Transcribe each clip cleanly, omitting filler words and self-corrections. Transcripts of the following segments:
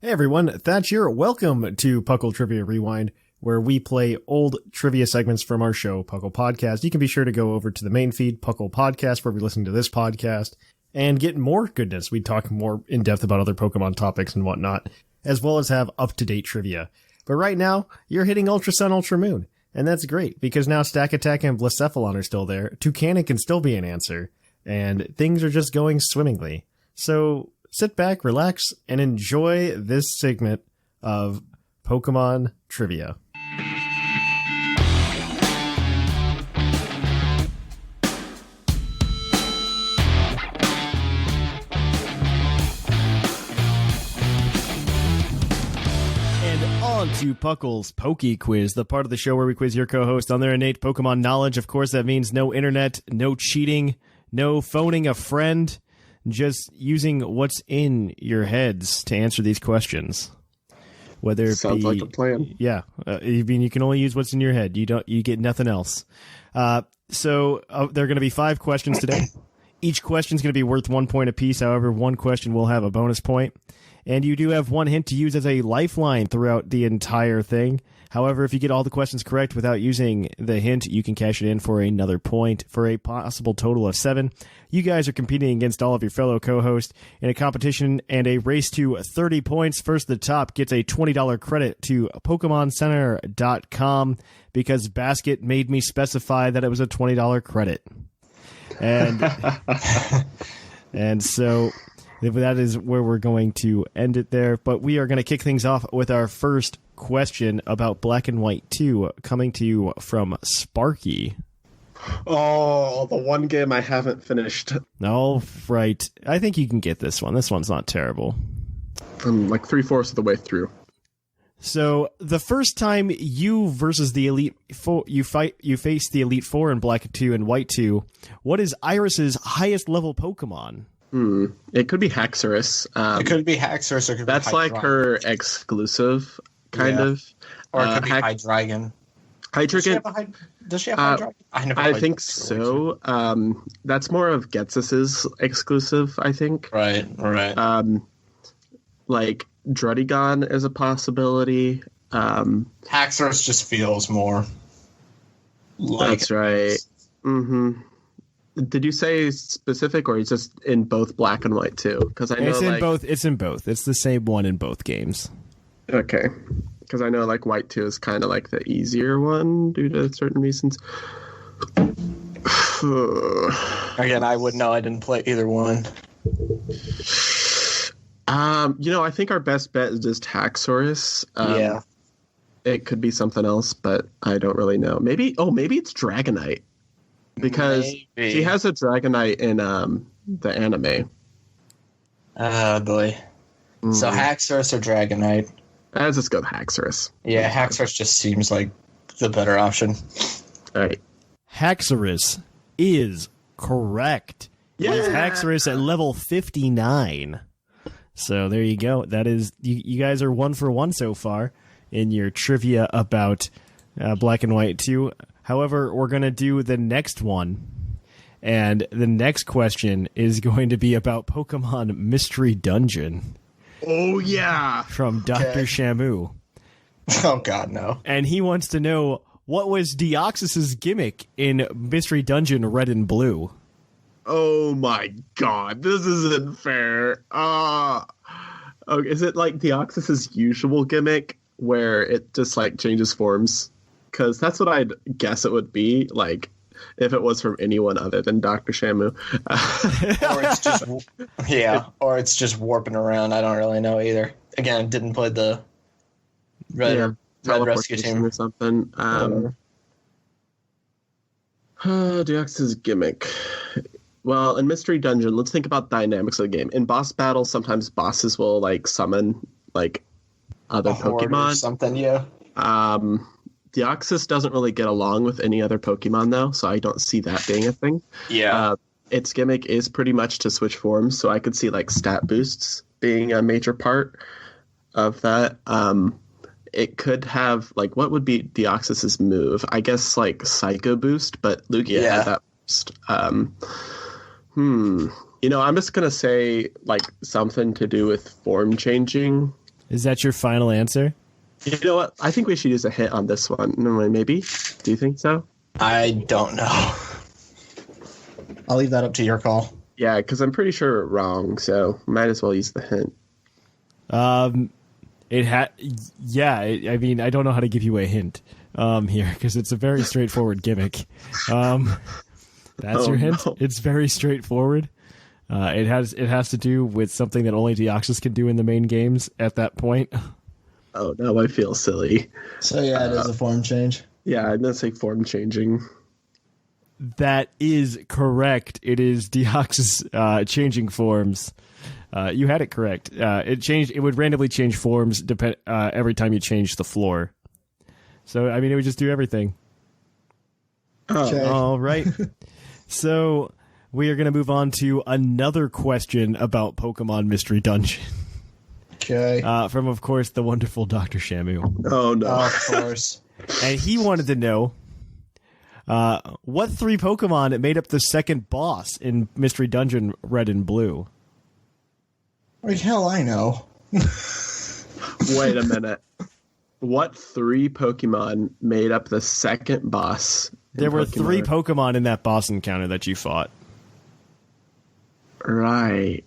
Hey everyone, Thatch here. Welcome to PuCL Trivia Rewind, where we play old trivia segments from our show, PuCL Podcast. You can be sure to go over to the main feed, PuCL Podcast, where we're listening to this podcast, and get more goodness. We talk more in depth about other Pokemon topics and whatnot, as well as have up-to-date trivia. But right now, you're hitting Ultra Sun, Ultra Moon, and that's great, because now Stack Attack and Blacephalon are still there, Toucannon can still be an answer, and things are just going swimmingly. So sit back, relax, and enjoy this segment of Pokemon Trivia. And on to PuCL's PokeQuiz, the part of the show where we quiz your co-host on their innate Pokemon knowledge. Of course, that means no internet, no cheating, no phoning a friend, just using what's in your heads to answer these questions. Whether it sounds like a plan. Yeah, I mean, you can only use what's in your head. You get nothing else. So there are going to be 5 questions today. Each question is going to be worth 1 point apiece. However, one question will have a bonus point, and you do have 1 hint to use as a lifeline throughout the entire thing. However, if you get all the questions correct without using the hint, you can cash it in for another point for a possible total of 7. You guys are competing against all of your fellow co-hosts in a competition and a race to 30 points. First, the top gets a $20 credit to PokemonCenter.com because Basket made me specify that it was a $20 credit. And, and so that is where we're going to end it there. But we are going to kick things off with our first question about Black and White 2, coming to you from Sparky. Oh, the one game I haven't finished. All right. I think you can get this one. This one's not terrible. I'm like 3/4 of the way through. So the first time you versus the Elite Four, you face the Elite Four in Black 2 and White 2, what is Iris's highest level Pokemon? It could be Haxorus. It could be Haxorus, or it could that's be like her exclusive, kind of. Or it could be Hydreigon. Hydreigon? Does she have Hydreigon? I think so. That's more of Ghetsis' exclusive, I think. Right. Like Druddigon is a possibility. Haxorus just feels more like that's right. Mm-hmm. Did you say specific, or it's just in both Black and White too? Because I know it's in both. It's in both. It's the same one in both games. Okay, because I know like White 2 is kind of like the easier one due to certain reasons. Again, I would know. I didn't play either one. I think our best bet is just Haxorus. Yeah, it could be something else, but I don't really know. Maybe it's Dragonite. Because she has a Dragonite in the anime. Oh, boy. So Haxorus or Dragonite? Let's just go with Haxorus. Yeah, Haxorus just seems like the better option. All right. Haxorus is correct. Yeah. It's Haxorus at level 59. So there you go. That is, you guys are 1 for 1 so far in your trivia about Black and White 2. However, we're going to do the next one, and the next question is going to be about Pokemon Mystery Dungeon. Oh, yeah. From Dr. Shamu. Oh, God, no. And he wants to know, what was Deoxys's gimmick in Mystery Dungeon Red and Blue? Oh, my God. This isn't fair. Okay, is it like Deoxys's usual gimmick where it just, like, changes forms? Because that's what I'd guess it would be, like, if it was from anyone other than Dr. Shamu. Or it's just warping around. I don't really know either. Again, didn't play the Red Rescue Team or something. Deoxys's gimmick. Well, in Mystery Dungeon, let's think about dynamics of the game. In boss battles, sometimes bosses will, like, summon, like, other Pokemon. Or something, yeah. Deoxys doesn't really get along with any other Pokemon, though, so I don't see that being a thing. Yeah. Its gimmick is pretty much to switch forms, so I could see, like, stat boosts being a major part of that. It could have, like, what would be Deoxys's move? I guess, like, Psycho Boost, but Lugia had that boost. I'm just going to say, like, something to do with form changing. Is that your final answer? You know what? I think we should use a hint on this one. Maybe? Do you think so? I don't know. I'll leave that up to your call. Yeah, because I'm pretty sure we're wrong, so might as well use the hint. I mean, I don't know how to give you a hint here because it's a very straightforward gimmick. That's your hint. No. It's very straightforward. It has to do with something that only Deoxys can do in the main games at that point. Oh, now I feel silly. So yeah, it is a form change. Yeah, I'm gonna say form changing. That is correct. It is Deoxys changing forms. You had it correct. It would randomly change forms every time you change the floor. So I mean, it would just do everything. Okay. All right. So we are going to move on to another question about Pokemon Mystery Dungeon. Okay. From, of course, the wonderful Dr. Shamu. Oh, no. Of course. And he wanted to know what 3 Pokemon made up the second boss in Mystery Dungeon Red and Blue. Like hell I know. Wait a minute. What 3 Pokemon made up the second boss? There were 3 Pokemon in that boss encounter that you fought. Right.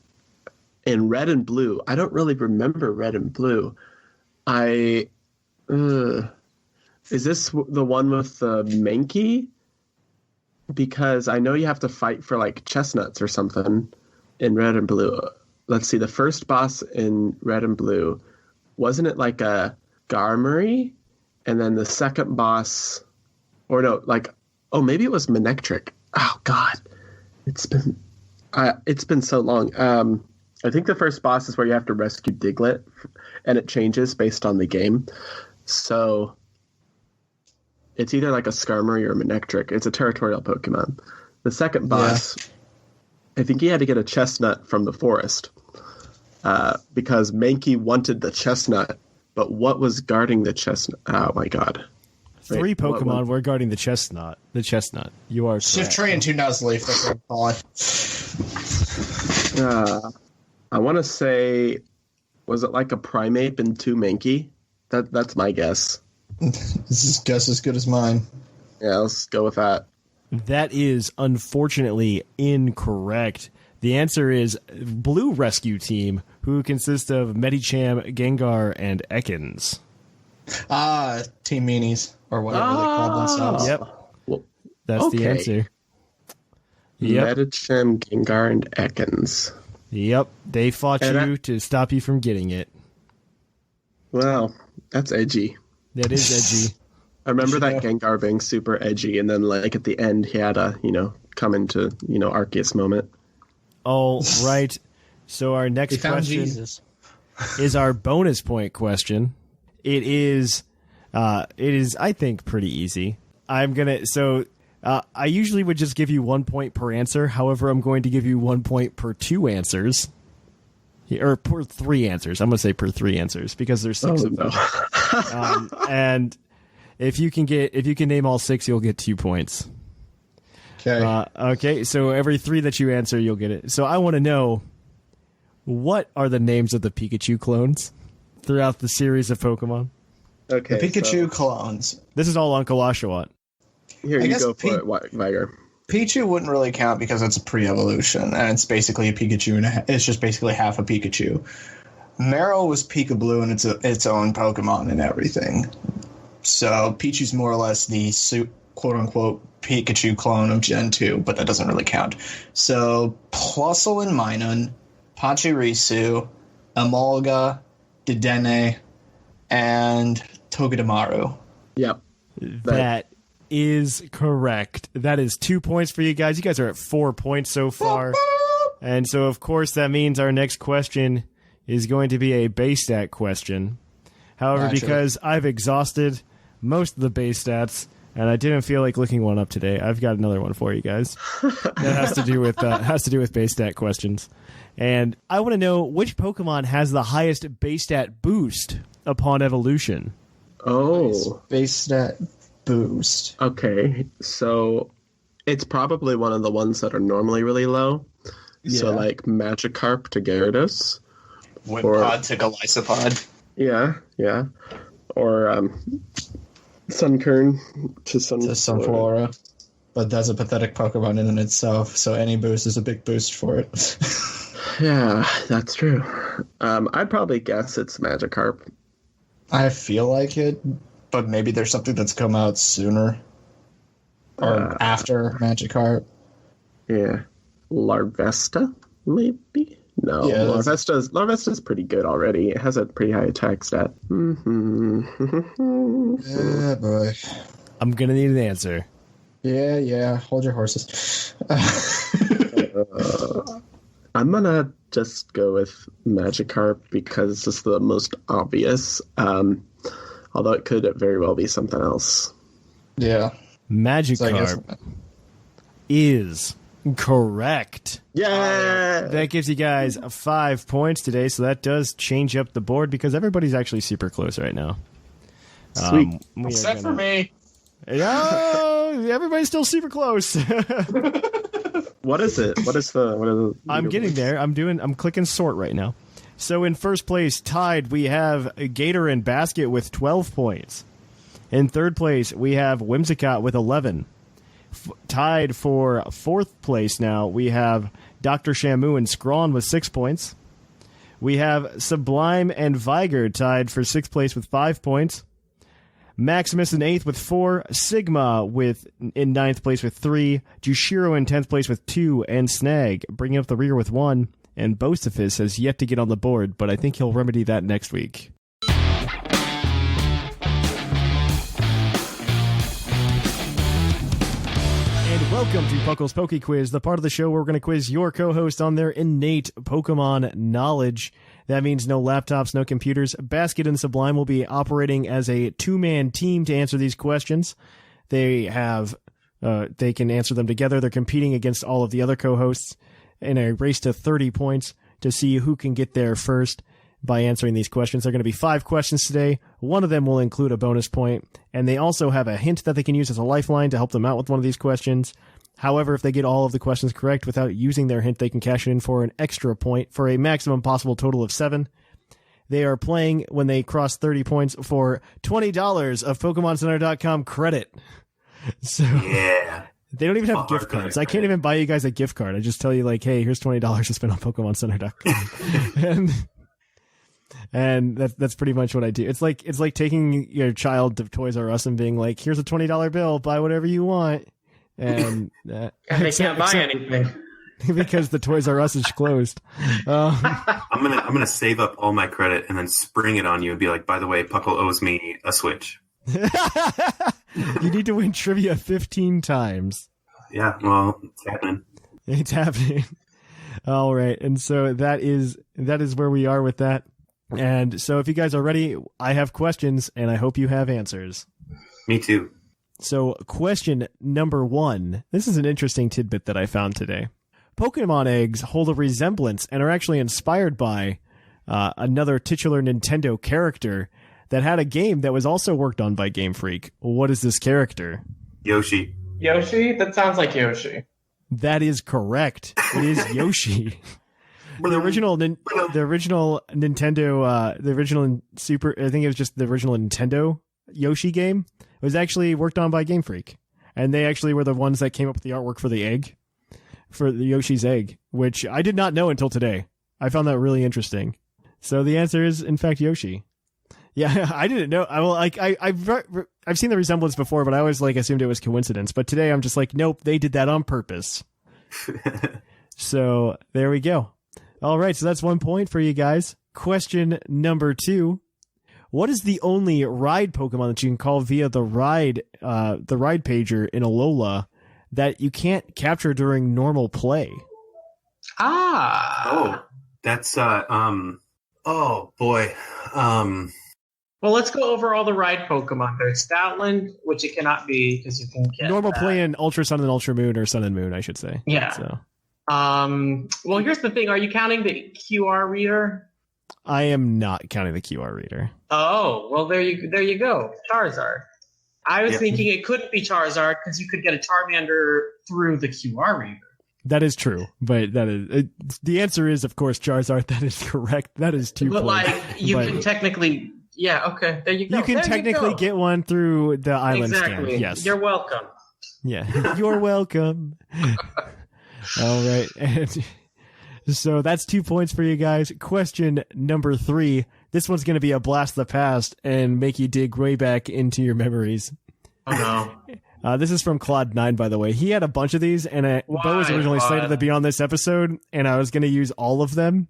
In Red and Blue. I don't really remember Red and Blue. Is this the one with the Mankey? Because I know you have to fight for, like, chestnuts or something in Red and Blue. Let's see, the first boss in Red and Blue, wasn't it like a Garmory? And then the second boss, or no, like, oh, maybe it was Manectric. Oh, God. It's been so long. I think the first boss is where you have to rescue Diglett, and it changes based on the game. So it's either like a Skarmory or a Manectric. It's a territorial Pokemon. The second boss, I think he had to get a chestnut from the forest because Mankey wanted the chestnut, but what was guarding the chestnut? Oh, my God. 3 Pokemon were guarding the chestnut. The chestnut. You are Shift Tree and 2 Nuzleaf. That's what I'm calling. I want to say, was it like a Primeape and 2 Mankey? That's my guess. This is guess as good as mine. Yeah, let's go with that. That is unfortunately incorrect. The answer is Blue Rescue Team, who consists of Medicham, Gengar, and Ekans. Team Meanies, or whatever they call themselves. Yep. Well, that's the answer. Yep. Medicham, Gengar, and Ekans. Yep. They fought you to stop you from getting it. Well, that's edgy. That is edgy. I remember that Gengar being super edgy, and then, like, at the end, he had a, come into, Arceus moment. All right. So our next question is our bonus point question. It is, I think, pretty easy. I usually would just give you 1 point per answer. However, I'm going to give you 1 point per 2 answers. Or per 3 answers. I'm going to say per 3 answers because there's 6 of them. And if you can name all 6, you'll get 2 points. Okay. Okay. So every 3 that you answer, you'll get it. So I want to know, what are the names of the Pikachu clones throughout the series of Pokemon? Okay. The Pikachu clones. This is all Uncle Oshawott. Here, you go for it, Viger. Pichu wouldn't really count because it's pre-evolution, and it's basically a Pikachu, and it's just basically half a Pikachu. Meryl was Pika-Blue, and it's its own Pokemon and everything. So Pichu's more or less the quote-unquote Pikachu clone of Gen 2, but that doesn't really count. So Plusle and Minun, Pachirisu, Emolga, Dedenne, and Togedemaru. Yep. That is correct. That is 2 points for you guys. You guys are at 4 points so far. And so, of course, that means our next question is going to be a base stat question. However, because I've exhausted most of the base stats, and I didn't feel like looking one up today, I've got another one for you guys. That has to do with base stat questions. And I want to know which Pokemon has the highest base stat boost upon evolution. Oh. Base stat boost. Okay, so it's probably one of the ones that are normally really low. Yeah. So like Magikarp to Gyarados. Wimpod to Golisopod. Yeah. Or Sunkern to Sunflora. But that's a pathetic Pokemon in and itself, so any boost is a big boost for it. Yeah, that's true. I'd probably guess it's Magikarp. I feel like it, but maybe there's something that's come out sooner. Or after Magikarp. Yeah. Larvesta, maybe? No, Yeah, Larvesta's pretty good already. It has a pretty high attack stat. Yeah, boy. I'm going to need an answer. Yeah. Hold your horses. I'm gonna just go with Magikarp because it's the most obvious. Although it could very well be something else. Yeah. Magikarp is correct. Yeah! That gives you guys 5 points today, so that does change up the board because everybody's actually super close right now. Sweet. Except for me. No, everybody's still super close. What is it? What is the I'm getting there. I'm clicking sort right now. So in first place, tied, we have Gator and Basket with 12 points. In third place, we have Whimsicott with 11. Tied for fourth place now, we have Dr. Shamu and Zcron with 6 points. We have Sublime and Viger tied for sixth place with 5 points. Maximus in 8th with 4, Sigma in 9th place with 3, Jushiro in 10th place with 2, and Snag bringing up the rear with 1, and Bocefus has yet to get on the board, but I think he'll remedy that next week. And welcome to PUCL's PokeQuiz, the part of the show where we're going to quiz your co-host on their innate Pokemon knowledge. That means no laptops, no computers. Basket and Sublime will be operating as a two-man team to answer these questions. They can answer them together. They're competing against all of the other co-hosts in a race to 30 points to see who can get there first by answering these questions. There are going to be 5 questions today. One of them will include a bonus point, and they also have a hint that they can use as a lifeline to help them out with one of these questions. However, if they get all of the questions correct without using their hint, they can cash it in for an extra point for a maximum possible total of 7. They are playing when they cross 30 points for $20 of PokemonCenter.com credit. So yeah. They don't even have gift cards. I can't even buy you guys a gift card. I just tell you, like, hey, here's $20 to spend on PokemonCenter.com. and that's pretty much what I do. It's like taking your child to Toys R Us and being like, here's a $20 bill, buy whatever you want. And they can't buy anything because the Toys R Us is closed. I'm gonna save up all my credit and then spring it on you and be like, by the way, Puckle owes me a Switch. You need to win trivia 15 times. Yeah, well, it's happening. It's happening. All right, and so that is where we are with that. And so if you guys are ready, I have questions, and I hope you have answers. Me too. So question number 1. This is an interesting tidbit that I found today. Pokemon eggs hold a resemblance and are actually inspired by another titular Nintendo character that had a game that was also worked on by Game Freak. What is this character? Yoshi. Yoshi? That sounds like Yoshi. That is correct. It is Yoshi. The original Nintendo, the original Super, I think it was just the original Nintendo Yoshi game. It was actually worked on by Game Freak. And they actually were the ones that came up with the artwork for the egg, for the Yoshi's egg, which I did not know until today. I found that really interesting. So the answer is, in fact, Yoshi. Yeah, I didn't know. I've seen the resemblance before, but I always assumed it was coincidence. But today I'm just like, nope, they did that on purpose. So there we go. All right, so that's 1 point for you guys. Question number 2. What is the only ride Pokemon that you can call via the ride pager in Alola that you can't capture during normal play? Oh, that's oh boy. Well, let's go over all the ride Pokemon. There's Stoutland, which it cannot be because you can get normal play in Ultra Sun and Ultra Moon, or Sun and Moon, I should say. Yeah. So. Well, here's the thing. Are you counting the QR reader? I am not counting the QR reader. Oh, well, there you go. Charizard. I was thinking it couldn't be Charizard because you could get a Charmander through the QR reader. That is true, but that is the answer is, of course, Charizard. That is correct. That is 2 But points. like, you can technically, okay, there you go. You can technically get one through the island exactly. stand. Yes, You're welcome. yeah, you're welcome. All right, and so that's 2 points for you guys. Question number 3. This one's going to be a blast of the past and make you dig way back into your memories. Oh no. This is from Claude9, by the way. He had a bunch of these, and Bo was originally slated to be on this episode, and I was going to use all of them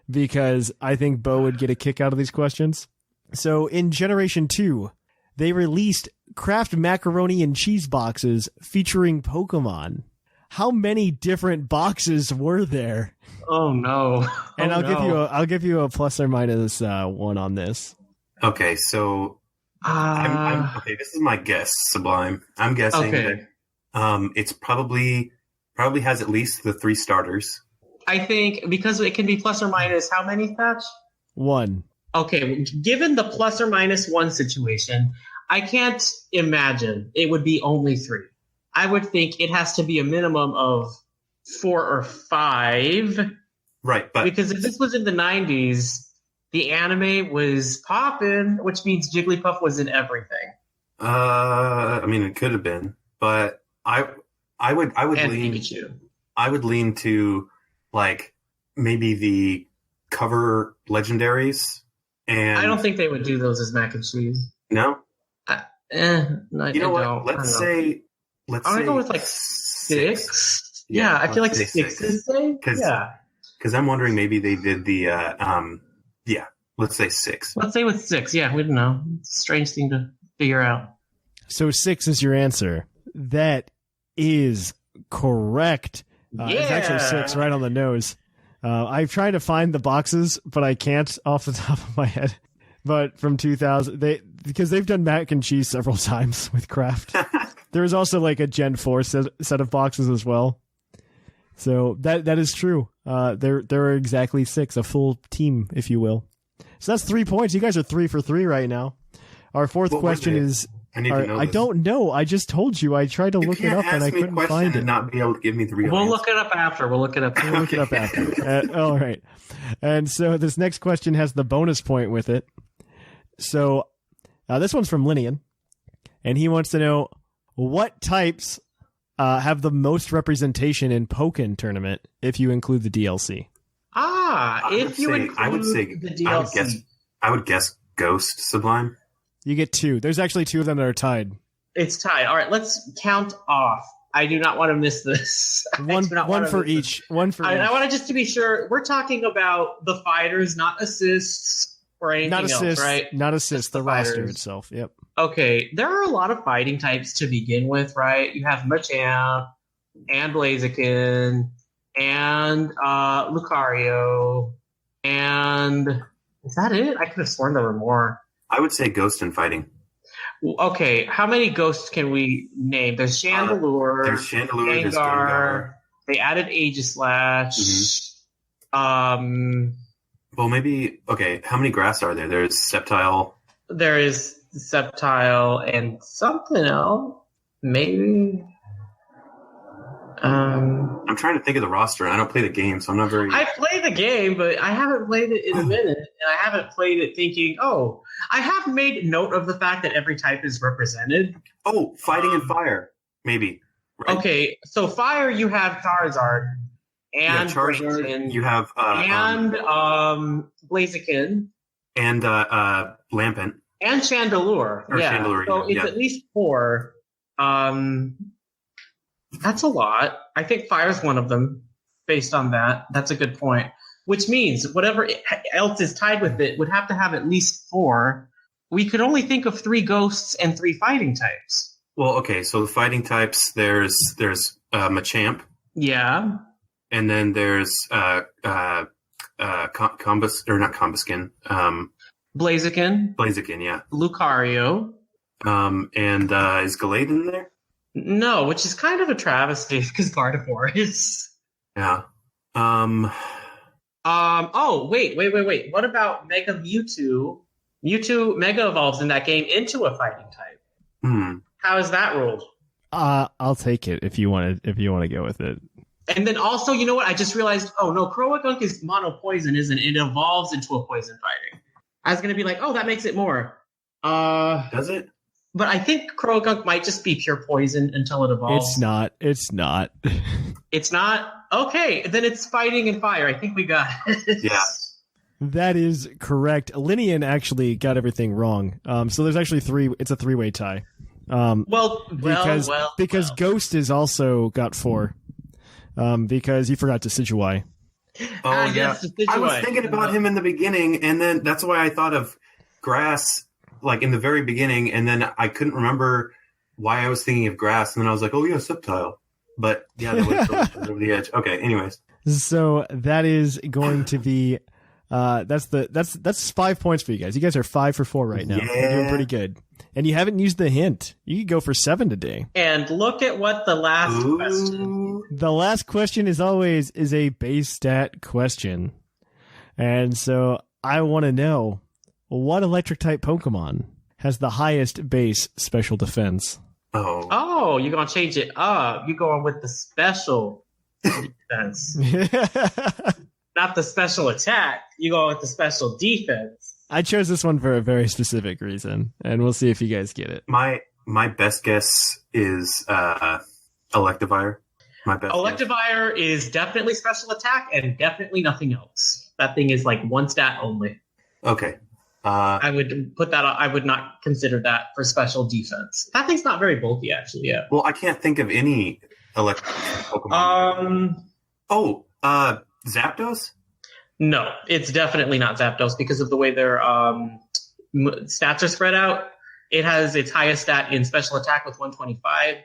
because I think Bo would get a kick out of these questions. So in Generation 2, they released Kraft macaroni and cheese boxes featuring Pokemon. How many different boxes were there? Oh no. And I'll give you a plus or minus one on this. Okay, so okay. This is my guess, Sublime. I'm guessing that it's probably has at least the 3 starters. I think because it can be plus or minus how many, Thatch? 1. Okay, given the plus or minus 1 situation, I can't imagine it would be only 3. I would think it has to be a minimum of 4 or 5. Right, but because if this was in the 90s, the anime was popping, which means Jigglypuff was in everything. I mean, it could have been, but I would And lean Pikachu. I would lean to like maybe the cover legendaries. And I don't think they would do those as mac and cheese. No. No, you know what? Let's say. I'm gonna go with like 6. Yeah, I feel like 6 is safe. Yeah, because I'm wondering maybe they did the let's say 6. Let's say with 6. Yeah, we don't know. It's a strange thing to figure out. So 6 is your answer. That is correct. It's actually 6, right on the nose. I've tried to find the boxes, but I can't off the top of my head. But from 2000, because they've done mac and cheese several times with Kraft. There was also like a Gen 4 set of boxes as well. So that is true. There are exactly 6, a full team, if you will. So that's 3 points. You guys are 3 for 3 right now. Our fourth question is. I don't know. I just told you. I tried to look it up and I couldn't find it. And not be able to give me the real. We'll look it up after. We'll look it up. All right. And so this next question has the bonus point with it. So this one's from Linian, and he wants to know what types have the most representation in Pokken Tournament if you include the DLC. If you include the DLC. I would guess Ghost Sublime. You get 2. There's actually 2 of them that are tied. It's tied. All right, let's count off. I do not want to miss this. One for each. I want to just to be sure. We're talking about the fighters, not assists or anything else, right? Not assists. The roster itself. Yep. Okay, there are a lot of fighting types to begin with, right? You have Machamp and Blaziken and Lucario, and is that it? I could have sworn there were more. I would say Ghost and Fighting. Okay, how many ghosts can we name? There's Chandelure. There's Chandelure. There's Gengar. They added Aegislash. Mm-hmm. Well, maybe. Okay, how many grass are there? There's Sceptile. There is Sceptile and something else. Maybe. I'm trying to think of the roster. I don't play the game, so I'm not very. I play the game, but I haven't played it in a minute, and I haven't played it thinking, oh, I have made note of the fact that every type is represented. Oh, Fighting and Fire, maybe. Right? Okay, so Fire, you have Charizard and Charizard. You have Blaziken and Lampent and Chandelure. Chandelure, so it's at least 4. That's a lot. I think Fire's one of them based on that. That's a good point. Which means whatever else is tied with it would have to have at least 4. We could only think of 3 ghosts and 3 fighting types. Well, okay, so the fighting types, there's Machamp. Yeah. And then there's not Combuskin. Blaziken, yeah. Lucario. And is Gallade in there? No, which is kind of a travesty because Gardevoir is. Yeah. Oh, wait. What about Mega Mewtwo? Mewtwo Mega evolves in that game into a fighting type. How is that ruled? I'll take it if you want to go with it. And then also, you know what? I just realized, oh no, Croagunk is mono poison, isn't it? It evolves into a poison fighting. I was going to be like, oh, that makes it more. Does it? But I think Croagunk might just be pure poison until it evolves. It's not. It's not. It's not? Okay, then it's fighting and fire. I think we got it. Yeah. That is correct. Linian actually got everything wrong. So there's actually three. It's a three-way tie. Because Ghost is also got 4. Because you forgot to Decidueye. Oh, yeah. Yes, I was thinking about him in the beginning, and then that's why I thought of Grass, like in the very beginning, and then I couldn't remember why I was thinking of Grass, and then I was like, oh, yeah, Sceptile. But, yeah, that was over the edge. Okay, anyways. So that is going to be... that's 5 points for you guys. You guys are 5 for 4 right now. Yeah. You're doing pretty good. And you haven't used the hint. You could go for 7 today. And look at what the last question. The last question is always a base stat question. And so I want to know, what electric type Pokemon has the highest base special defense? Oh, you're going to change it up. You're going with the special defense. Not the special attack. You go with the special defense. I chose this one for a very specific reason, and we'll see if you guys get it. My best guess is Electivire. Electivire is definitely special attack and definitely nothing else. That thing is like 1 stat only. Okay. I would put that. I would not consider that for special defense. That thing's not very bulky, actually. Yeah. Well, I can't think of any electric Pokemon. Zapdos? No, it's definitely not Zapdos because of the way their stats are spread out. It has its highest stat in special attack with 125,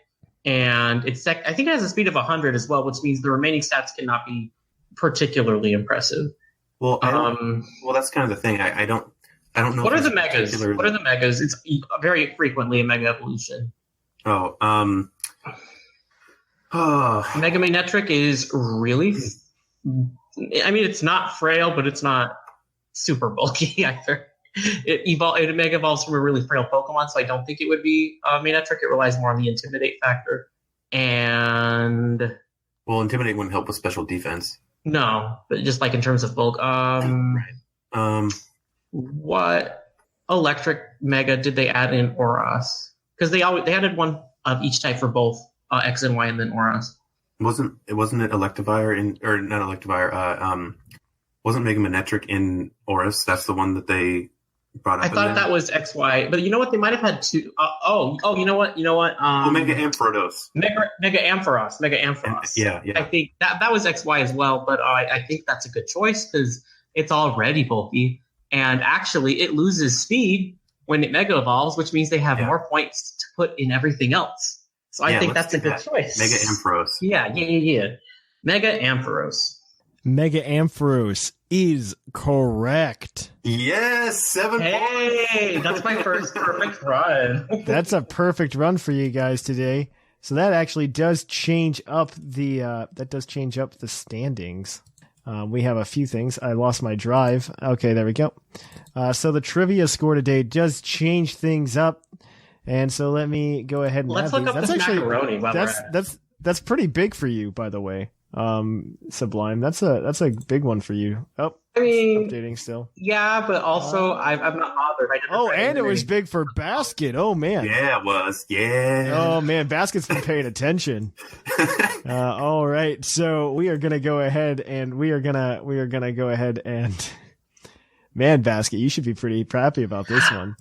and I think it has a speed of 100 as well, which means the remaining stats cannot be particularly impressive. Well, that's kind of the thing. I don't know. What are the megas? What are the megas? It's very frequently a mega evolution. Mega Manectric is really. I mean, it's not frail, but it's not super bulky either. It mega evolves from a really frail Pokemon, so I don't think it would be Manectric. It relies more on the Intimidate factor. And Intimidate wouldn't help with special defense. No, but just like in terms of bulk. What electric mega did they add in Oras? Because they added one of each type for both X and Y, and then Oras. Wasn't it Electivire wasn't Mega Manectric in Oris? That's the one that they brought up. I thought that was XY, but you know what? They might have had 2. You know what? Mega Ampharos. Mega Ampharos. Yeah. I think that was XY as well, but I think that's a good choice because it's already bulky, and actually it loses speed when it Mega Evolves, which means they have more points to put in everything else. So I think that's a good choice. Mega Ampharos. Yeah. Mega Ampharos. Mega Ampharos is correct. Yes, 7 points. Hey, that's my first perfect run. That's a perfect run for you guys today. So that actually does change up the standings. We have a few things. I lost my drive. Okay, there we go. So the trivia score today does change things up. And so let me go ahead and let's look up this macaroni while we're at it. That's pretty big for you, by the way. Sublime. That's a big one for you. Oh, I mean, updating still. Yeah, but also I'm not bothered. And it was big for Basket. Oh man. Yeah, it was. Yeah. Oh man, Basket's been paying attention. All right, so we are gonna go ahead and man, Basket, you should be pretty happy about this one.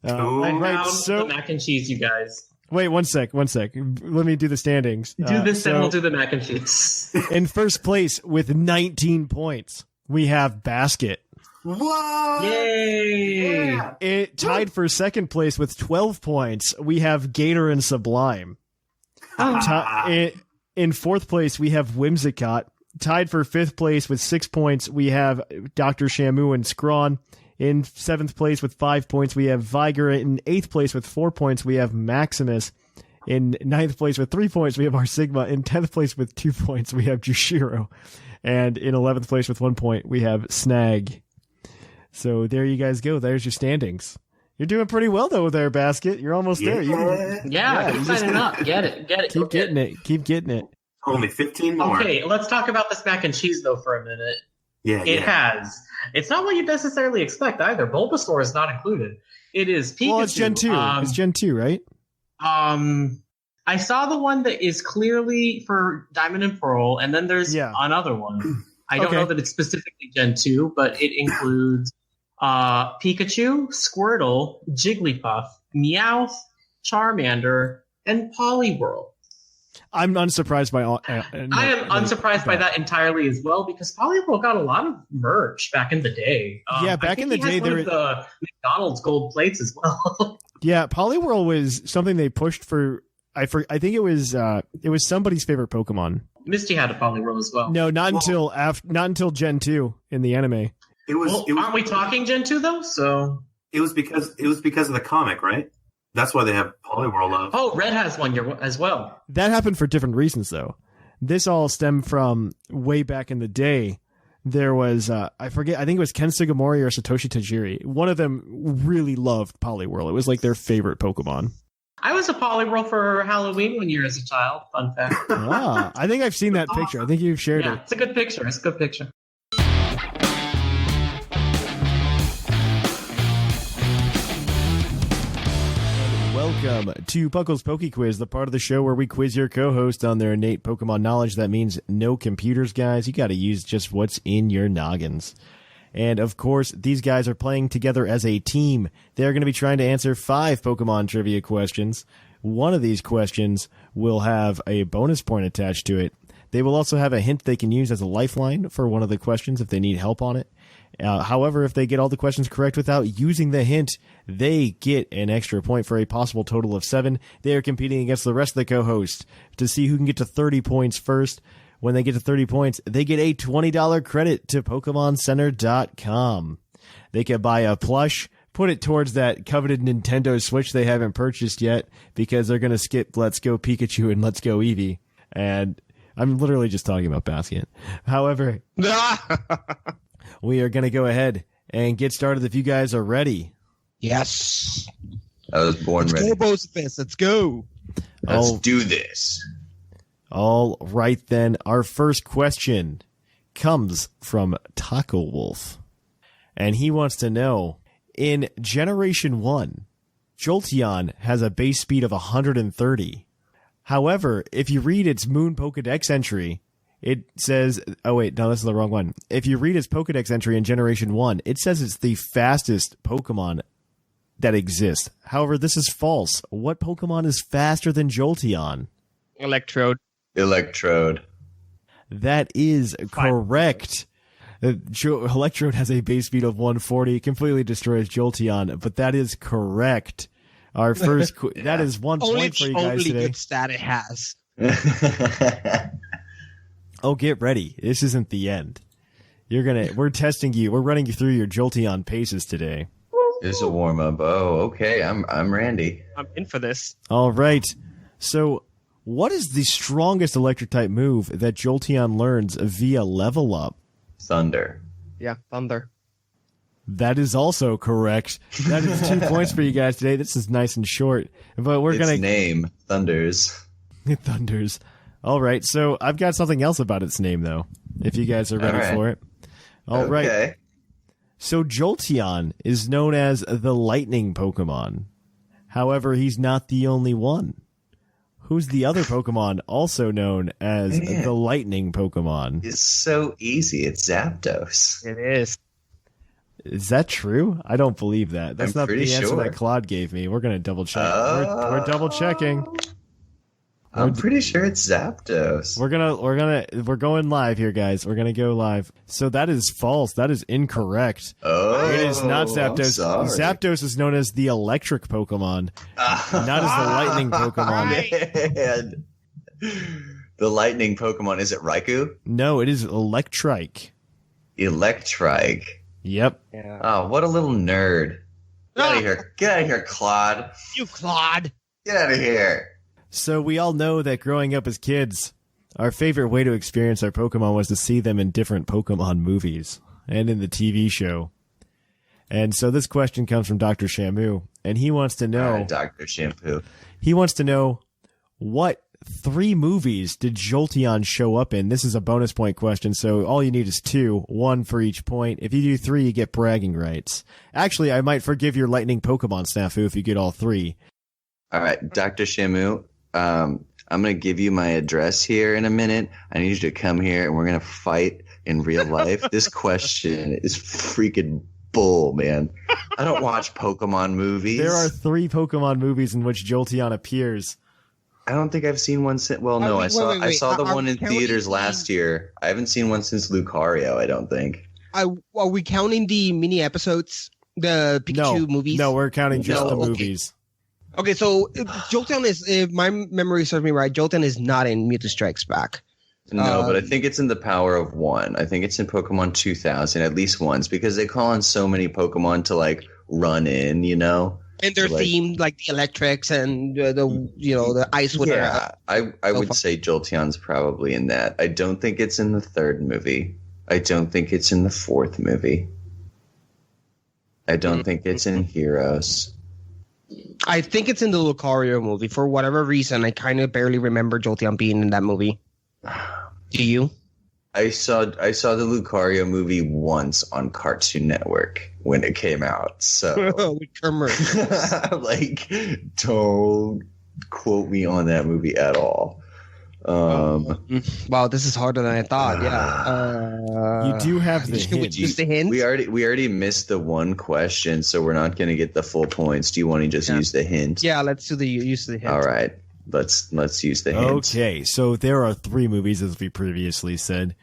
Right, so the mac and cheese, you guys. Wait, one sec. Let me do the standings. Then we'll do the mac and cheese. In first place with 19 points, we have Basket. Whoa! Yay! Yeah. It tied for second place with 12 points. We have Gator and Sublime. In fourth place, we have Whimsicott. Tied for fifth place with 6 points, we have Dr. Shamu and Zcron. In seventh place with 5 points, we have Viger. In eighth place with 4 points, we have Maximus. In ninth place with 3 points, we have our Sigma. In 10th place with 2 points, we have Jushiro. And in 11th place with 1 point, we have Snag. So there you guys go. There's your standings. You're doing pretty well, though, there, Basket. You're almost there. Yeah, keep signing up. Get it. Keep getting it. Only 15 more. Okay, let's talk about this mac and cheese though for a minute. Yeah, It has. It's not what you necessarily expect either. Bulbasaur is not included. It is Pikachu. Well, it's Gen 2. It's Gen 2, right? I saw the one that is clearly for Diamond and Pearl, and then there's another one. I don't know that it's specifically Gen 2, but it includes Pikachu, Squirtle, Jigglypuff, Meowth, Charmander, and Poliwhirl. I'm unsurprised by all. I am unsurprised by that entirely as well, because Poliwhirl got a lot of merch back in the day. Back in the day, there was the McDonald's gold plates as well. Yeah, Poliwhirl was something they pushed for. I think it was somebody's favorite Pokemon. Misty had a Poliwhirl as well. No, not until Gen 2 in the anime. Aren't we talking Gen 2 though? So it was because of the comic, right? That's why they have Poliwhirl Love. Oh, Red has one as well. That happened for different reasons, though. This all stemmed from way back in the day. There was, I think it was Ken Sugimori or Satoshi Tajiri. One of them really loved Poliwhirl. It was like their favorite Pokemon. I was a Poliwhirl for Halloween one year as a child. Fun fact. I think I've seen that picture. I think you've shared it. It's a good picture. Welcome to PuCL's PokeQuiz, the part of the show where we quiz your co-host on their innate Pokemon knowledge. That means no computers, guys. You got to use just what's in your noggins. And, of course, these guys are playing together as a team. They're going to be trying to answer 5 Pokemon trivia questions. One of these questions will have a bonus point attached to it. They will also have a hint they can use as a lifeline for one of the questions if they need help on it. However, if they get all the questions correct without using the hint, they get an extra point for a possible total of 7. They are competing against the rest of the co-hosts to see who can get to 30 points first. When they get to 30 points, they get a $20 credit to PokemonCenter.com. They can buy a plush, put it towards that coveted Nintendo Switch they haven't purchased yet, because they're going to skip Let's Go Pikachu and Let's Go Eevee. And I'm literally just talking about Bastion. However, we are going to go ahead and get started if you guys are ready. Yes. I was born ready. Let's go, Bocefus. Let's go. Let's do this. All right, then. Our first question comes from Taco Wolf. And he wants to know, in Generation 1, Jolteon has a base speed of 130. However, if you read its Moon Pokedex entry, it says... Oh, wait. No, this is the wrong one. If you read its Pokedex entry in Generation 1, it says it's the fastest Pokemon that exists. However, this is false. What Pokemon is faster than Jolteon? Electrode. That is correct. Electrode has a base speed of 140. Completely destroys Jolteon, but that is correct. Our first... That is 1 point for you guys today. Only good stat it has. Oh, get ready. This isn't the end. We're testing you. We're running you through your Jolteon paces today. It's a warm-up. Oh, okay. I'm Randy. I'm in for this. All right. So, what is the strongest electric-type move that Jolteon learns via level up? Thunder. Yeah, thunder. That is also correct. That is 2 points for you guys today. This is nice and short. But we're going to... Its name, Thunders. Thunders. All right. So, I've got something else about its name, though, if you guys are ready for it. All right. Okay. So Jolteon is known as the lightning Pokemon. However, he's not the only one. Who's the other Pokemon also known as the lightning Pokemon? It's so easy. It's Zapdos. It is. Is that true? I don't believe that. That's not the answer sure. that Claude gave me. We're going to double check. We're double checking. I'm pretty sure it's Zapdos. We're going live here, guys. We're gonna go live. So that is false. That is incorrect. Oh, it is not Zapdos. Zapdos is known as the electric Pokemon, not as the lightning Pokemon. Man. The lightning Pokemon, is it Raikou? No, it is Electrike. Electrike. Yep. Yeah. Oh, what a little nerd. Get out of here. Get out of here, Claude. You Claude. Get out of here. So we all know that growing up as kids, our favorite way to experience our Pokemon was to see them in different Pokemon movies and in the TV show. And so this question comes from Dr. Shamu, and he wants to know... Dr. Shampoo. He wants to know, what 3 movies did Jolteon show up in? This is a bonus point question, so all you need is 2, 1 for each point. If you do 3, you get bragging rights. Actually, I might forgive your lightning Pokemon snafu if you get all 3. All right, Dr. Shamu, I'm going to give you my address here in a minute. I need you to come here, and we're going to fight in real life. This question is freaking bull, man. I don't watch Pokemon movies. There are 3 Pokemon movies in which Jolteon appears. I don't think I've seen one since. Well, no, Wait, I saw the Are one we in counting theaters the- last year. I haven't seen one since Lucario, I don't think. Are we counting the mini episodes, the Pikachu movies? No, we're counting just No, the okay. movies. Okay, so Jolteon is, if my memory serves me right, Jolteon is not in Mewtwo Strikes Back. No, but I think it's in the Power of One. I think it's in Pokemon 2000 at least once because they call on so many Pokemon to like run in, you know. And they're So, like- themed like the electrics and the ice with Yeah, I would far. say Jolteon's probably in that. I don't think it's in the 3rd movie. I don't think it's in the 4th movie. I don't think it's in Heroes. I think it's in the Lucario movie. For whatever reason, I kind of barely remember Jolteon being in that movie. Do you? I saw the Lucario movie once on Cartoon Network when it came out. So With Kermit. like don't quote me on that movie at all. Wow, this is harder than I thought. Yeah. You do have the Should we hint. just the hint? We already missed the one question, so we're not going to get the full points. Do you want to just use the hint? Yeah, let's do the use the hint. All right. Let's use the hint. Okay, so there are 3 movies, as we previously said.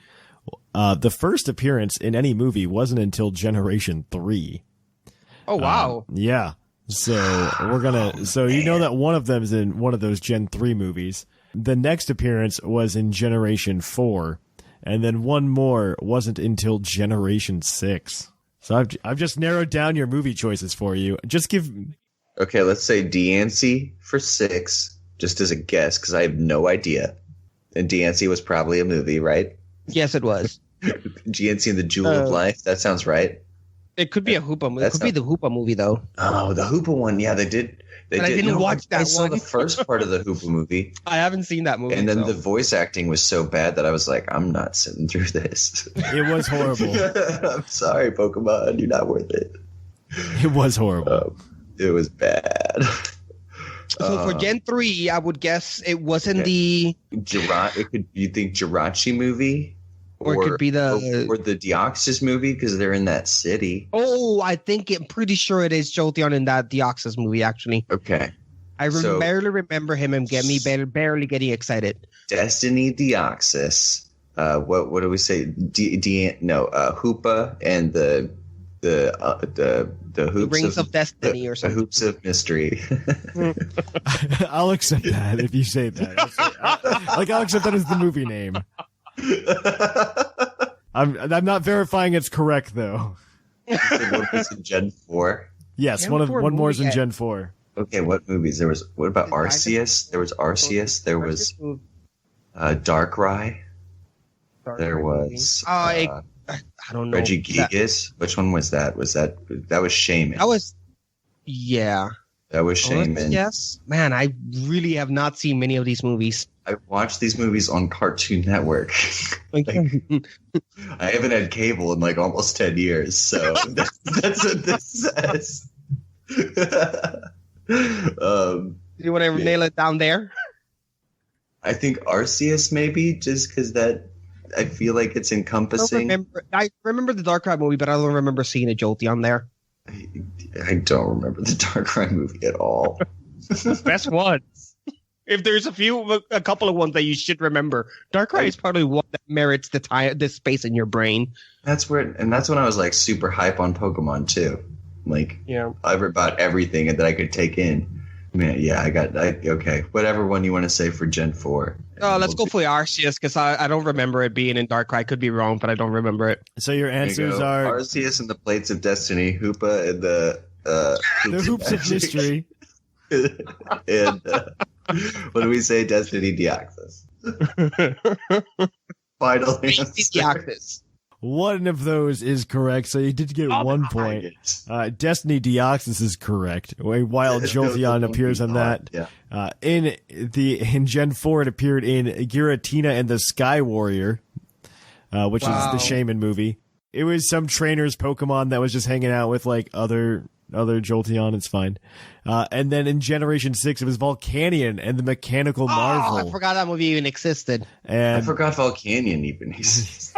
The first appearance in any movie wasn't until Generation 3. Oh wow. Yeah. So we're gonna. So you know that one of them is in one of those Gen 3 movies. The next appearance was in Generation 4, and then one more wasn't until Generation 6. So I've just narrowed down your movie choices for you. Just give. Okay, let's say Deancey for 6, just as a guess, because I have no idea. And Deancey was probably a movie, right? Yes, it was. Deancey and the Jewel of Life. That sounds right. It could be a Hoopa movie. It That's could be the Hoopa movie though. Oh, the Hoopa one. Yeah, they did. But I didn't watch that I saw one. the first part of the Hoopa movie, I haven't seen that movie. and then so. the voice acting was so bad that I was like, I'm not sitting through this. It was horrible. I'm sorry, Pokemon. You're not worth it. It was horrible. It was bad. So for Gen 3, I would guess it wasn't Okay. the You think Jirachi movie? Or it could be the- or the Deoxys movie because they're in that city. Oh, I think I'm pretty sure it is Jolteon in that Deoxys movie actually. Okay, I So- barely remember him and barely getting excited. Destiny Deoxys. What do we say? Hoopa and the hoops Rings of Destiny or the something. hoops of mystery. I'll accept that if you say that. I'll accept that as the movie name. I'm not verifying it's correct though. What was in Gen 4? Yes, Gen one 4 more's in movie, Gen 4. Okay, what movies? What about Arceus? There was Arceus. There was Darkrai. There was I don't know. Regigigas. Which one was that? Was that was Shaman? That was yeah. That was Shaman. Yes, man. I really have not seen many of these movies. I watched these movies on Cartoon Network. I haven't had cable in like almost 10 years, so that's what this says. Do you want to nail it down there? I think Arceus maybe, just because that I feel like it's encompassing. I remember the Darkrai movie, but I don't remember seeing a Jolteon there. I don't remember the Darkrai movie at all. Best ones. If there's a couple of ones that you should remember, Darkrai is probably one that merits the space in your brain. That's when I was like super hype on Pokemon too. Like, Yeah. about everything that I could take in. Man, yeah, okay. Whatever one you want to say for Gen 4. Let's go for Arceus because I don't remember it being in Darkrai. I could be wrong, but I don't remember it. So your There you answers go. are Arceus and the Plates of Destiny, Hoopa and the the Hoops of Magic. Mystery. And what do we say? Destiny Deoxys. Final answer. Deoxys. One of those is correct, so you did get 1 point. Destiny Deoxys is correct. While Jolteon appears on that. Yeah. In Gen 4, it appeared in Giratina and the Sky Warrior, which is the Shaman movie. It was some trainer's Pokemon that was just hanging out with like other Jolteon. It's fine. And then in Generation 6, it was Volcanion and the Mechanical Marvel. I forgot that movie even existed. And I forgot Volcanion even exists.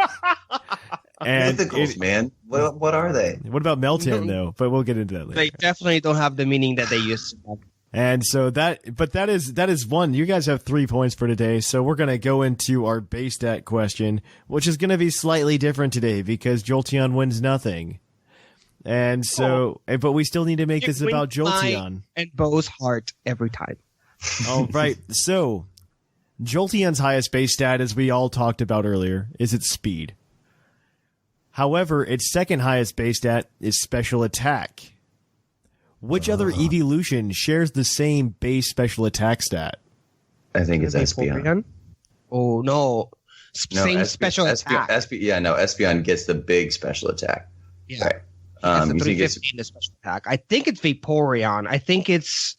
and Mythicals, man. What are they? What about Meltan, though? But we'll get into that later. They definitely don't have the meaning that they used to have. And so that is one. You guys have 3 points for today. So we're going to go into our base stat question, which is going to be slightly different today because Jolteon wins nothing. And so, but we still need to make this about Jolteon. And Bo's heart every time. All right. So Jolteon's highest base stat, as we all talked about earlier, is its speed. However, its second highest base stat is special attack. Which other evolution shares the same base special attack stat? I think it's Espeon. Oh, no. Same special attack. Espeon gets the big special attack. Yeah. Right. It's a 350 in the special attack. I think it's Vaporeon. I think it's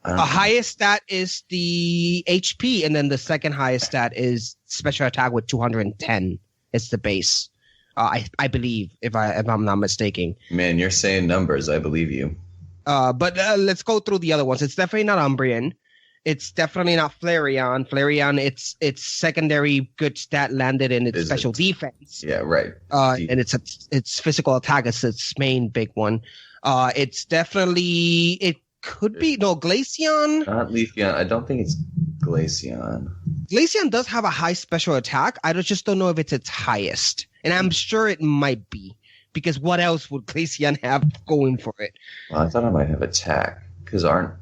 the highest stat is the HP, and then the second highest stat is special attack with 210. It's the base. I believe, if I'm not mistaken. Man, you're saying numbers. I believe you. But let's go through the other ones. It's definitely not Umbreon. It's definitely not Flareon. Flareon, its secondary good stat landed in its special defense. Yeah, right. And its physical attack is its main big one. It's definitely, it could be, no, Glaceon. Not Leafeon. I don't think it's Glaceon. Glaceon does have a high special attack. I just don't know if it's its highest. And I'm sure it might be. Because what else would Glaceon have going for it? Well, I thought I might have attack. Because aren't...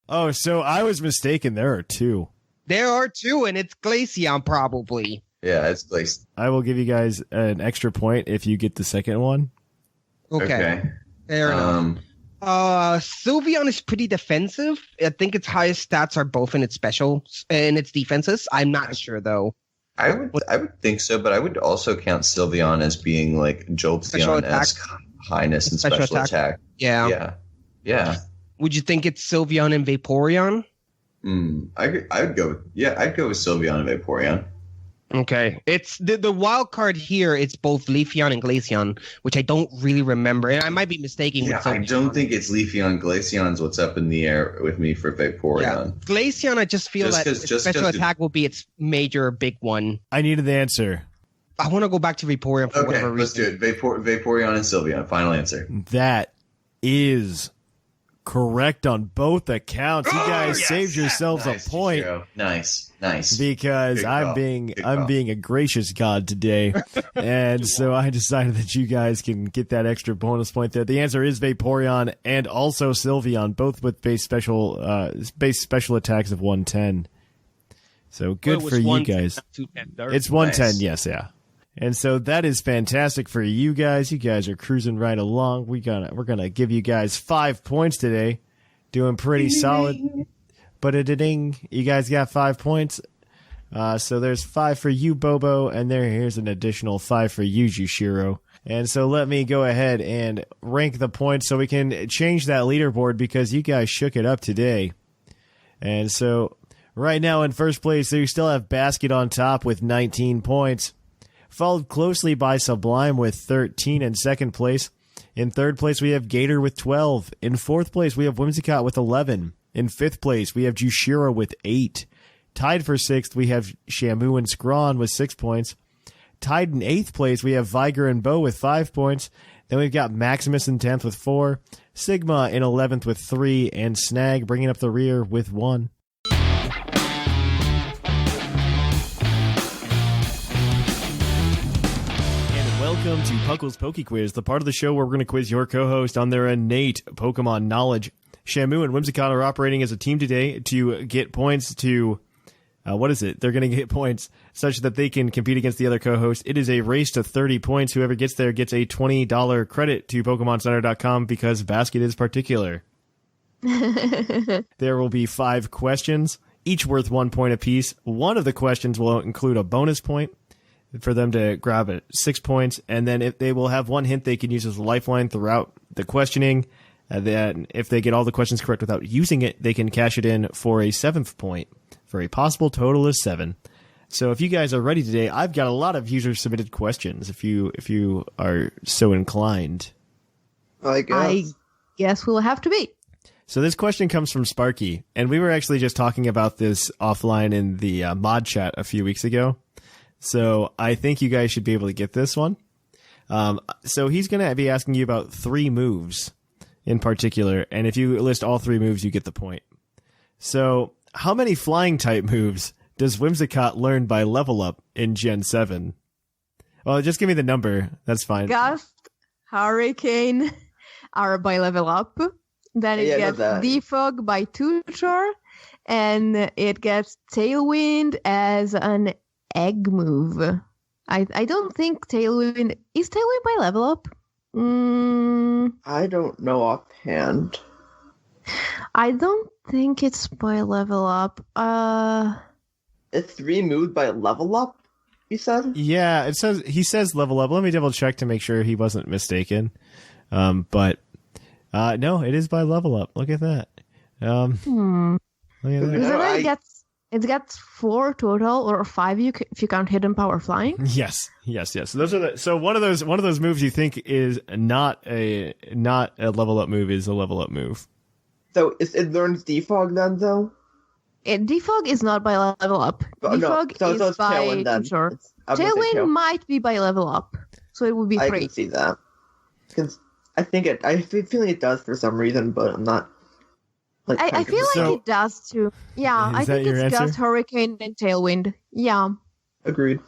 Oh, so I was mistaken. There are two. There are two, and it's Glaceon probably. Yeah, it's Glaceon. I will give you guys an extra point if you get the second one. Okay. Fair enough. Sylveon is pretty defensive. I think its highest stats are both in its specials and its defenses. I'm not sure though. I would think so, but I would also count Sylveon as being like Jolteon-esque highness and special attack. Yeah. Would you think it's Sylveon and Vaporeon? I'd go with Sylveon and Vaporeon. Okay. It's the wild card here, it's both Leafeon and Glaceon, which I don't really remember. And I might be mistaken with Sylveon. I don't think it's Leafeon. Glaceon's what's up in the air with me for Vaporeon. Yeah. Glaceon, I just feel that its special attack will be its major big one. I need an answer. I want to go back to Vaporeon for whatever reason. Let's do it. Vaporeon and Sylveon. Final answer. That is correct on both accounts. You guys saved yourselves a point. Jushiro. Nice. Because I'm being a gracious god today, and so I decided that you guys can get that extra bonus point there. The answer is Vaporeon and also Sylveon, both with base special attacks of 110. So good for you guys. It's 110, yes, yeah. And so that is fantastic for you guys. You guys are cruising right along. We're gonna give you guys 5 points today, doing pretty solid. But you guys got 5 points. So there's 5 for you, Bobo, and here's an additional 5 for you, Jushiro. And so let me go ahead and rank the points so we can change that leaderboard because you guys shook it up today. And so right now in first place, you still have Basket on top with 19 points, followed closely by Sublime with 13 in second place. In third place, we have Gator with 12. In fourth place, we have Whimsicott with 11. In fifth place, we have Jushiro with 8. Tied for sixth, we have Shamu and Zcron with 6 points. Tied in eighth place, we have Viger and Bo with 5 points. Then we've got Maximus in 10th with 4. Sigma in 11th with 3. And Snag bringing up the rear with 1. Welcome to PUCL's PokeQuiz, the part of the show where we're going to quiz your co-host on their innate Pokemon knowledge. Shamu and Whimsicott are operating as a team today to get points to... They're going to get points such that they can compete against the other co-host. It is a race to 30 points. Whoever gets there gets a $20 credit to PokemonCenter.com because Basket is particular. There will be 5 questions, each worth 1 point apiece. One of the questions will include a bonus point. for them to grab it. 6 points, and then if they will have one hint they can use as a lifeline throughout the questioning. Then if they get all the questions correct without using it, they can cash it in for a 7th point for a possible total of 7. So if you guys are ready today, I've got a lot of user-submitted questions if you are so inclined. I guess we'll have to be. So this question comes from Sparky, and we were actually just talking about this offline in the mod chat a few weeks ago. So I think you guys should be able to get this one. So he's going to be asking you about 3 moves in particular, and if you list all 3 moves, you get the point. So how many flying type moves does Whimsicott learn by level up in Gen 7? Well, just give me the number. That's fine. Gust, Hurricane are by level up. Then it gets Defog by Tutor, and it gets Tailwind as an egg move. I don't think Tailwind... Is Tailwind by level up? I don't know offhand. I don't think it's by level up. It's 3 moved by level up, you said? Yeah, he says level up. Let me double check to make sure he wasn't mistaken. But no, it is by level up. Look at that. Look at that. It gets 4 total, or 5 if you count Hidden Power Flying. Yes. Those are so one of those moves you think is not a level up move is a level up move. So it learns Defog then, though? Defog is not by level up. Defog is by Tailwind then. Sure. Tailwind might be by level up, so it would be 3. I can see that. Because I feel it does for some reason, but I'm not. I feel like it does too. Yeah, I think it's Gust, Hurricane, and Tailwind. Yeah. Agreed.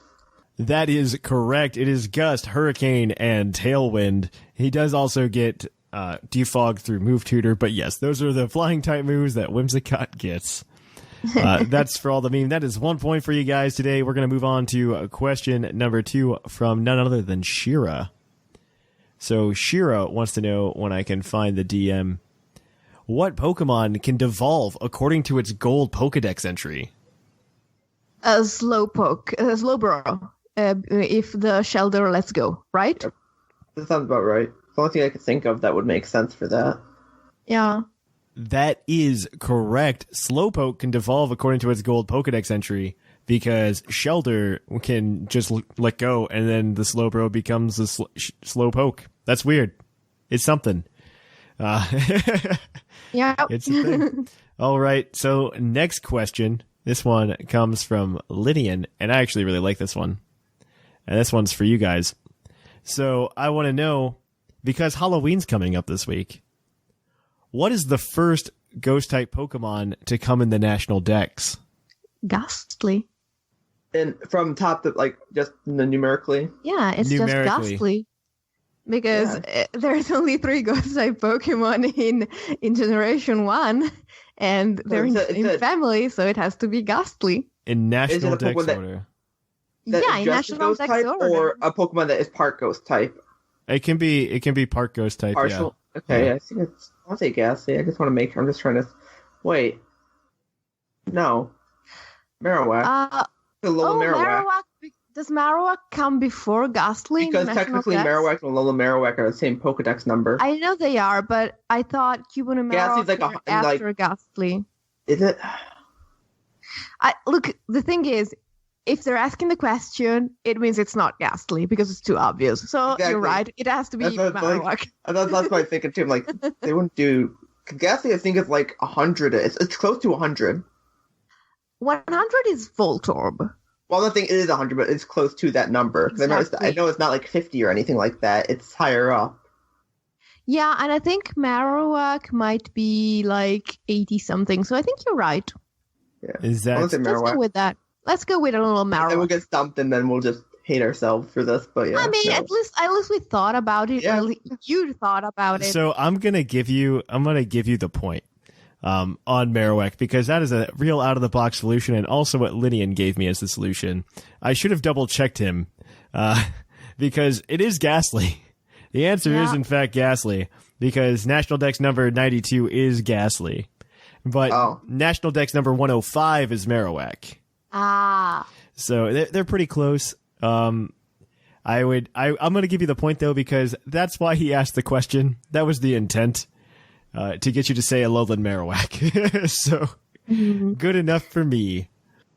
That is correct. It is Gust, Hurricane, and Tailwind. He does also get Defog through Move Tutor, but yes, those are the flying type moves that Whimsicott gets. That's for all the meme. That is 1 point for you guys today. We're going to move on to question number 2 from none other than Shira. So Shira wants to know when I can find the DM. What Pokemon can devolve according to its gold Pokedex entry? Slowbro. If the Shelter lets go, right? That sounds about right. The only thing I could think of that would make sense for that. Yeah. That is correct. Slowpoke can devolve according to its gold Pokedex entry because Shelter can just let go and then the Slowbro becomes a Slowpoke. That's weird. It's something. Yeah. It's a thing. All right. So next question. This one comes from Lydian, and I actually really like this one. And this one's for you guys. So I want to know, because Halloween's coming up this week, what is the first Ghost-type Pokemon to come in the National Dex? Ghastly. And from top to, just numerically? Yeah, it's just Ghastly. Because there's only 3 Ghost-type Pokemon in Generation 1, and they're in family, so it has to be Ghastly. In National Dex order. In National Dex order. Or a Pokemon that is part Ghost-type? It can be part Ghost-type, partial? Yeah. Okay, yeah. I think it's... I'll say Ghastly. I just want to make sure. I'm just trying to... Wait. No. Marowak. Marowak. Does Marowak come before Ghastly? Because technically Marowak and Alola Marowak are the same Pokedex number. I know they are, but I thought Cubone and Marowak were after Ghastly. Is it? Look, the thing is, if they're asking the question, it means it's not Ghastly because it's too obvious. So exactly. You're right. It has to be Marowak. That's what I'm thinking too. They wouldn't do... Ghastly, I think, is 100. It's close to 100. 100 is Voltorb. Well, I don't think it is 100, but it's close to that number. Exactly. I know it's not 50 or anything like that. It's higher up. Yeah, and I think Marowak might be 80-something. So I think you're right. Yeah. Is that... Let's go with that. Let's go with a little Marowak. And we'll get stumped, and then we'll just hate ourselves for this. But yeah, I mean, at least we thought about it. Yeah. You thought about it. So I'm gonna give you the point. On Marowak, because that is a real out-of-the-box solution, and also what Lydian gave me as the solution. I should have double-checked him, because it is Ghastly. The answer is, in fact, Ghastly, because National Dex number 92 is Ghastly. But National Dex number 105 is Marowak. Ah. So they're pretty close. I'm going to give you the point, though, because that's why he asked the question. That was the intent, to get you to say a lowland Marowak. So, good enough for me.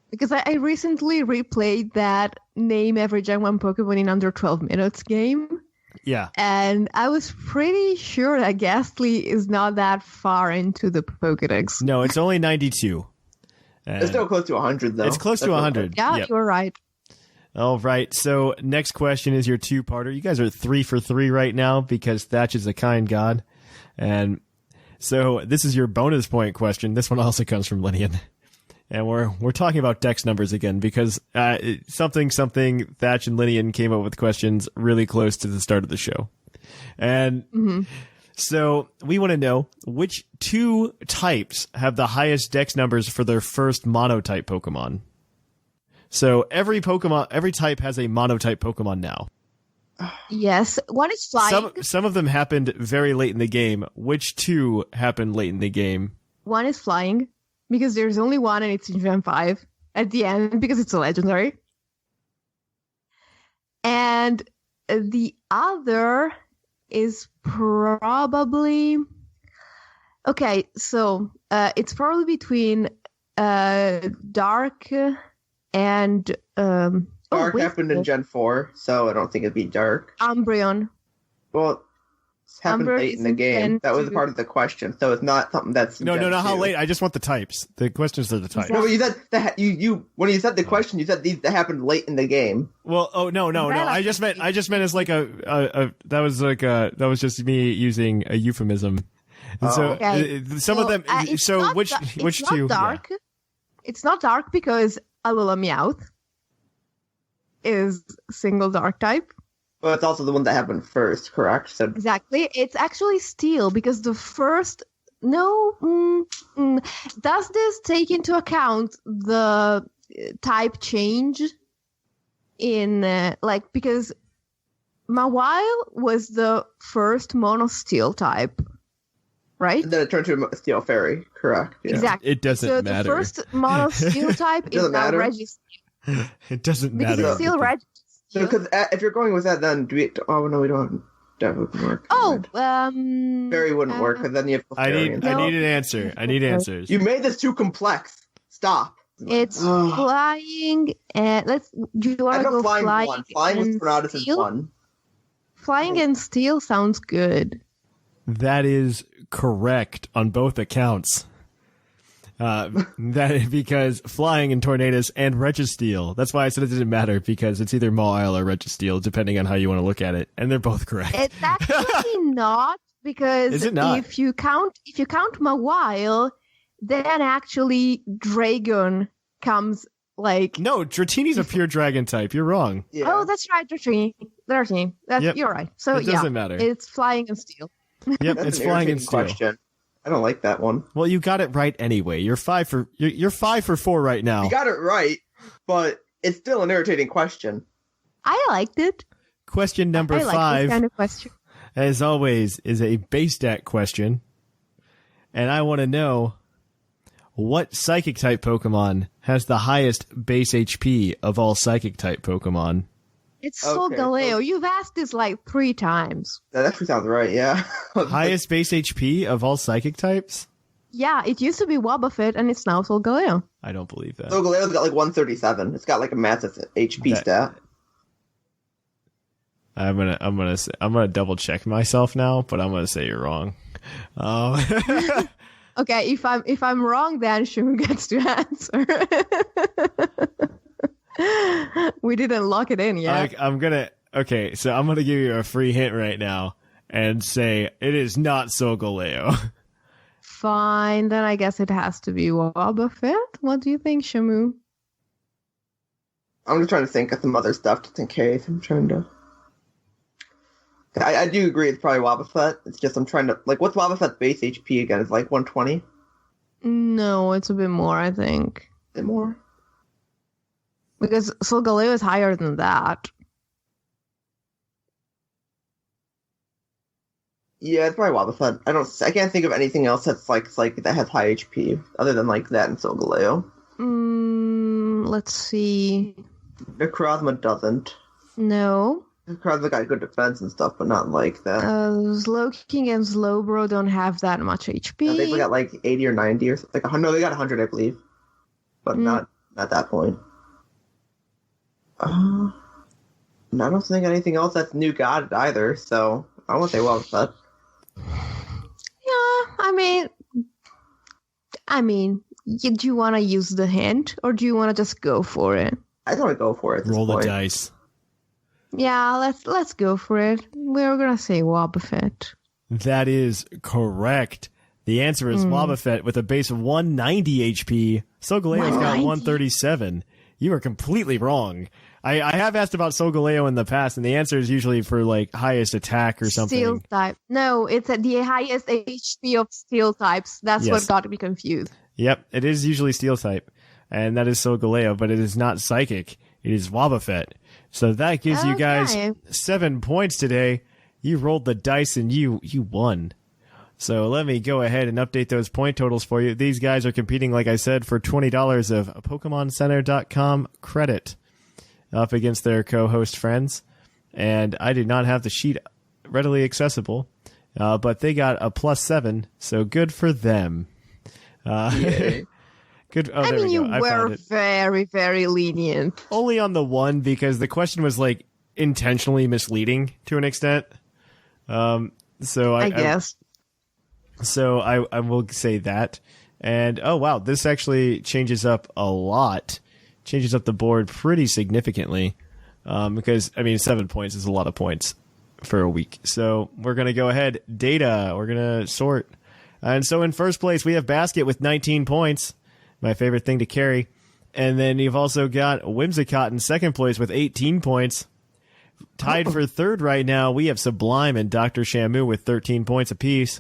Because I recently replayed that name every Gen 1 Pokemon in under 12 minutes game. Yeah. And I was pretty sure that Ghastly is not that far into the Pokedex. No, it's only 92. It's still close to 100, though. It's close to 100. Yeah, yep. You were right. All right. So next question is your two-parter. You guys are 3 for 3 right now because Thatch is a kind god. And so this is your bonus point question. This one also comes from Linian. And we're talking about dex numbers again because something Thatch and Linian came up with questions really close to the start of the show. And so we want to know which 2 types have the highest dex numbers for their first monotype Pokemon. So every type has a monotype Pokemon now. Yes, one is flying. Some of them happened very late in the game. Which 2 happened late in the game? One is flying, because there's only one and it's in Gen 5 at the end, because it's a legendary. And the other is probably... Okay, so it's probably between Dark and... Dark happened in Gen 4, so I don't think it'd be Dark. Umbreon. Well, it's happened Umbreon late in the game. That was part of the question, so it's not something that's... No, how late? I just want the types. The questions are the types. No, but you said that when you said the question, you said these that happened late in the game. Well, no. I just meant as like that was just me using a euphemism. And so okay. Some of them. So which 2? Dark. Yeah. It's not Dark because Alola Meowth is single Dark type. Well, it's also the one that happened first, correct? So exactly. It's actually Steel because the first... No. Does this take into account the type change in... because Mawile was the first mono Steel type, right? And then it turned to a Steel Fairy, correct? Yeah. Exactly. It doesn't matter. So the first mono Steel type is now Registeel. It doesn't because matter. It's still Registeel. So, because if you're going with that, then do we? Oh no, we don't. That wouldn't work. Fairy wouldn't work because then you have. I need an answer. I need answers. You made this too complex. Stop. It's flying. Do you want to go flying? One. Flying was pronounced as one. Flying and steel sounds good. That is correct on both accounts. That because flying and Tornadus and Registeel. That's why I said it didn't matter because it's either Mawile or Registeel, depending on how you want to look at it, and they're both correct. It's actually not because Is it not? if you count Mawile, then actually Dragon comes like. No, Dratini's a pure dragon type. You're wrong. Yeah. Oh, that's right, Dratini. Yep. You're right. So it doesn't matter. It's flying and steel. Yep, it's flying and steel. Question. I don't like that one. Well, you got it right anyway. You're 5 for 4 right now. You got it right, but it's still an irritating question. I liked it. Question number 5, like this kind of question. as always, is a base stat question, and I want to know what Psychic type Pokemon has the highest base HP of all Psychic type Pokemon. It's Solgaleo. You've asked this like 3 times. That actually sounds right, yeah. Highest base HP of all Psychic types? Yeah, it used to be Wobbuffet, and it's now Solgaleo. I don't believe that. Solgaleo's got like 137. It's got like a massive HP stat. I'm gonna double check myself now, but I'm gonna say you're wrong. Okay, if I'm wrong, then Shamu gets to answer. We didn't lock it in yet. Okay, so I'm gonna give you a free hint right now and say it is not Solgaleo. Fine, then I guess it has to be Wobbuffet. What do you think, Shamu? I'm just trying to think of some other stuff just in case. I'm trying to... I do agree it's probably Wobbuffet. It's just I'm trying to... Like, what's Wobbuffet's base HP again? It's like 120? No, it's a bit more, I think. A bit more? Because Solgaleo is higher than that. Yeah, it's probably Wobbuffet. I can't think of anything else that's like that has high HP other than like that and Solgaleo. Let's see. Necrozma doesn't. No. Necrozma got good defense and stuff, but not like that. Slowking and Slowbro don't have that much HP. I think we got like 80 or 90 or something. No, they got 100, I believe. But not at that point. I don't think anything else that's new got it either, so I won't say Wobbuffet. Yeah, I mean, do you want to use the hint, or do you want to just go for it? I want to go for it at this Roll point. the dice. Yeah, let's go for it. We're gonna say Wobbuffet. That is correct. The answer is Wobbuffet with a base of 190 HP. Solgaleo's got 137. You are completely wrong. I have asked about Solgaleo in the past, and the answer is usually for like highest attack or something. Steel type. No, it's at the highest HP of steel types. That's what got me confused. Yep, it is usually steel type, and that is Solgaleo, but it is not psychic. It is Wobbuffet. So that gives you guys 7 points today. You rolled the dice and you won. So let me go ahead and update those point totals for you. These guys are competing, like I said, for $20 of PokemonCenter.com credit up against their co-host friends. And I did not have the sheet readily accessible, but they got a +7, so good for them. Good. Oh, I mean, you were very, very lenient. Only on the one, because the question was like intentionally misleading to an extent. So I guess. I will say that. And oh wow, this actually changes up a lot. Changes up the board pretty significantly. Because I mean 7 points is a lot of points for a week. So we're gonna go ahead. Data. We're gonna sort. And so in first place we have Basket with 19 points. My favorite thing to carry. And then you've also got Whimsicott in second place with 18 points. Tied for third right now, we have Sublime and Dr. Shamu with 13 points apiece.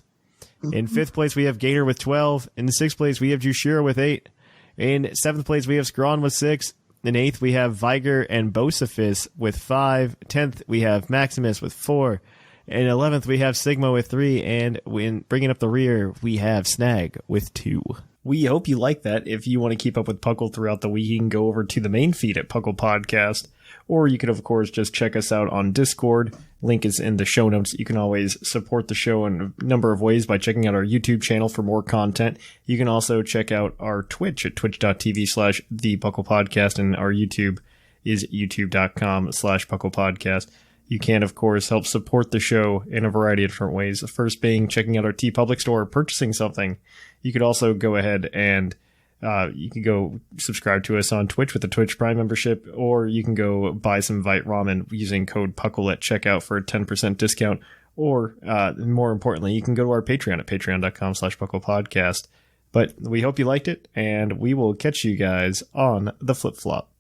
In fifth place, we have Gator with 12. In sixth place, we have Jushiro with 8. In seventh place, we have Zcron with 6. In eighth, we have Viger and Bocefus with 5. 10th, we have Maximus with 4. In 11th, we have Sigma with 3. And when bringing up the rear, we have Snag with 2. We hope you like that. If you want to keep up with Puckle throughout the week, you can go over to the main feed at Puckle Podcast. Or you could, of course, just check us out on Discord. Link is in the show notes. You can always support the show in a number of ways by checking out our YouTube channel for more content. You can also check out our Twitch at twitch.tv/thepucklepodcast, and our YouTube is youtube.com/pucklepodcast. You can, of course, help support the show in a variety of different ways. The first being checking out our TeePublic store, purchasing something. You could also go ahead and you can go subscribe to us on Twitch with the Twitch Prime membership, or you can go buy some Vite Ramen using code Puckle at checkout for a 10% discount. Or, more importantly, you can go to our Patreon at patreon.com/PucklePodcast. But we hope you liked it, and we will catch you guys on the flip-flop.